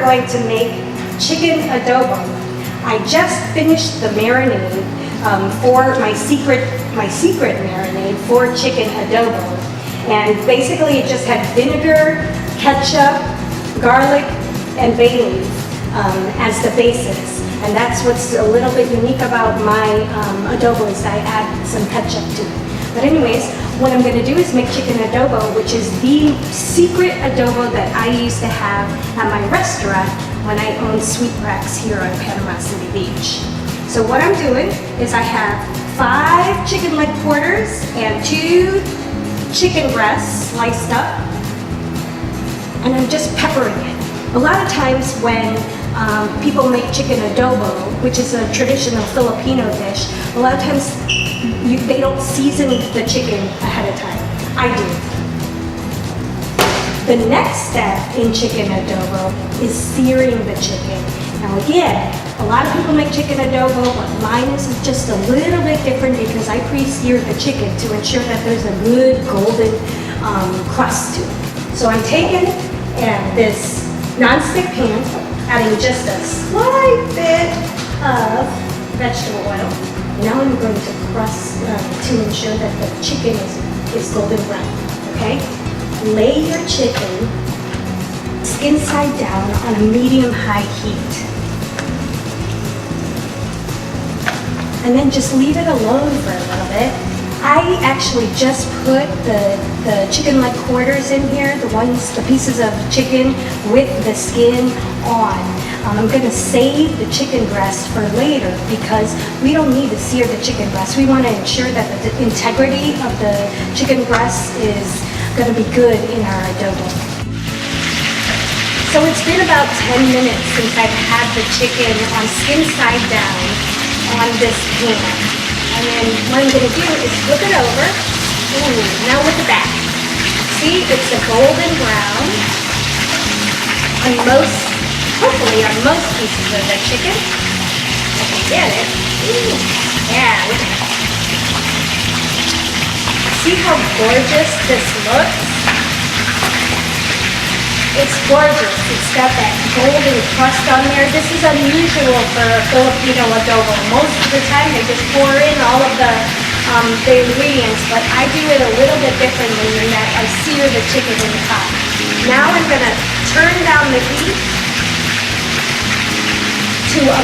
going to make chicken adobo. I just finished the marinade for my secret marinade for chicken adobo. And basically it just had vinegar, ketchup, garlic, and bay leaf as the basis. And that's what's a little bit unique about my adobo is I add some ketchup to it. But anyways, what I'm gonna do is make chicken adobo, which is the secret adobo that I used to have at my restaurant when I owned Sweetbreaks here on Panama City Beach. So what I'm doing is I have 5 chicken leg quarters and 2 chicken breasts sliced up, and I'm just peppering it. A lot of times when people make chicken adobo, which is a traditional Filipino dish, a lot of times they don't season the chicken ahead of time. I do. The next step in chicken adobo is searing the chicken. Now again, a lot of people make chicken adobo, but mine is just a little bit different because I pre-sear the chicken to ensure that there's a good golden crust to it. So I'm taking this non-stick pan, adding just a slight bit of vegetable oil. Now I'm going to crust to ensure that the chicken is golden brown, okay? Lay your chicken skin side down on a medium-high heat. And then just leave it alone for a little bit. I actually just put the chicken leg quarters in here, the pieces of chicken with the skin on. I'm gonna save the chicken breast for later because we don't need to sear the chicken breast. We wanna ensure that the integrity of the chicken breast is gonna be good in our adobo. So it's been about 10 minutes since I've had the chicken on skin side down on this pan. And then what I'm gonna do is flip it over. Ooh, now look at that. See, it's a golden brown on hopefully on most pieces of the chicken. I can get it. Ooh, yeah, look at that. See how gorgeous this looks? It's gorgeous. It's got that golden crust on there. This is unusual for Filipino adobo. Most of the time they just pour in all of the ingredients, but I do it a little bit differently in that I sear the chicken in the top. Now I'm gonna turn down the heat to a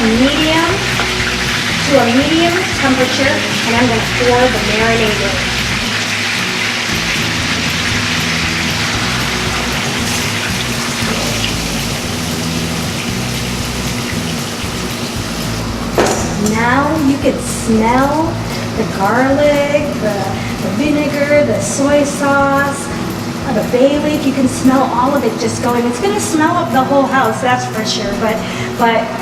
medium temperature, and I'm gonna pour the marinade in. Now you can smell the garlic, the vinegar, the soy sauce, the bay leaf. You can smell all of it just going. It's going to smell up the whole house, that's for sure. But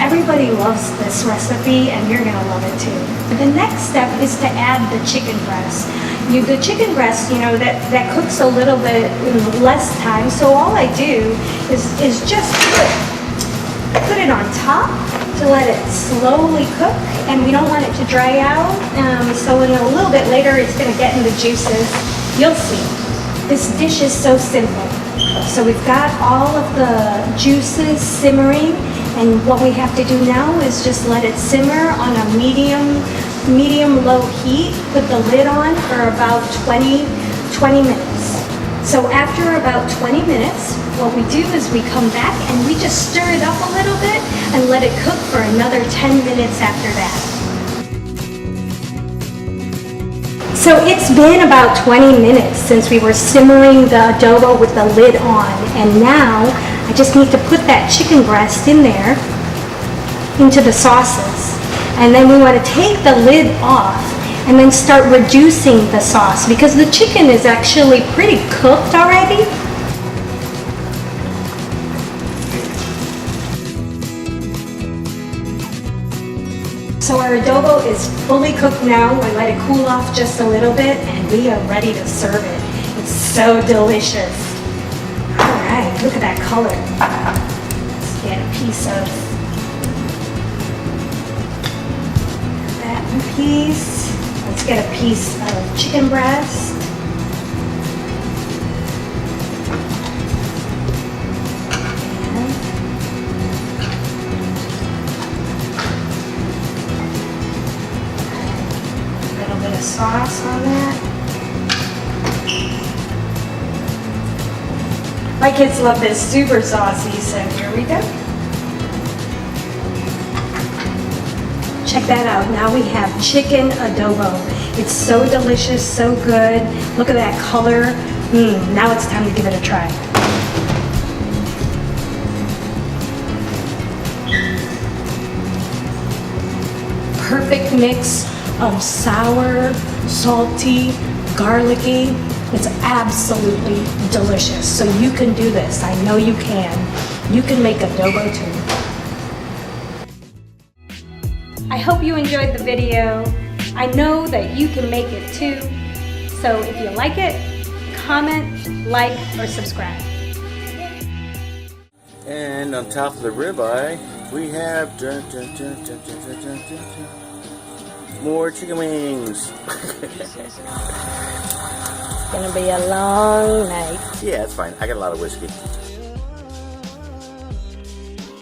everybody loves this recipe, and you're going to love it too. The next step is to add the chicken breast. The chicken breast, that cooks a little bit in less time. So all I do is just put it on top to let it slowly cook, and we don't want it to dry out. So in a little bit later, it's going to get in the juices. You'll see. This dish is so simple. So we've got all of the juices simmering, and what we have to do now is just let it simmer on a medium-low heat. Put the lid on for about 20 minutes. So after about 20 minutes, what we do is we come back and we just stir it up a little bit and let it cook for another 10 minutes after that. So it's been about 20 minutes since we were simmering the adobo with the lid on, and now I just need to put that chicken breast in there into the sauces. And then we want to take the lid off and then start reducing the sauce because the chicken is actually pretty cooked already. So our adobo is fully cooked now. We let it cool off just a little bit and we are ready to serve it. It's so delicious. All right, look at that color. Let's get a piece of that piece. Let's get a piece of chicken breast. sauce on that. My kids love this, super saucy, so here we go. Check that out. Now we have chicken adobo. It's so delicious, so good. Look at that color. Now it's time to give it a try. Perfect mix of sour, salty, garlicky. It's absolutely delicious. So you can do this. I know you can. You can make adobo too. I hope you enjoyed the video. I know that you can make it too. So if you like it, comment, like, or subscribe. And on top of the ribeye, we have more chicken wings. It's gonna be a long night. Yeah, it's fine. I got a lot of whiskey.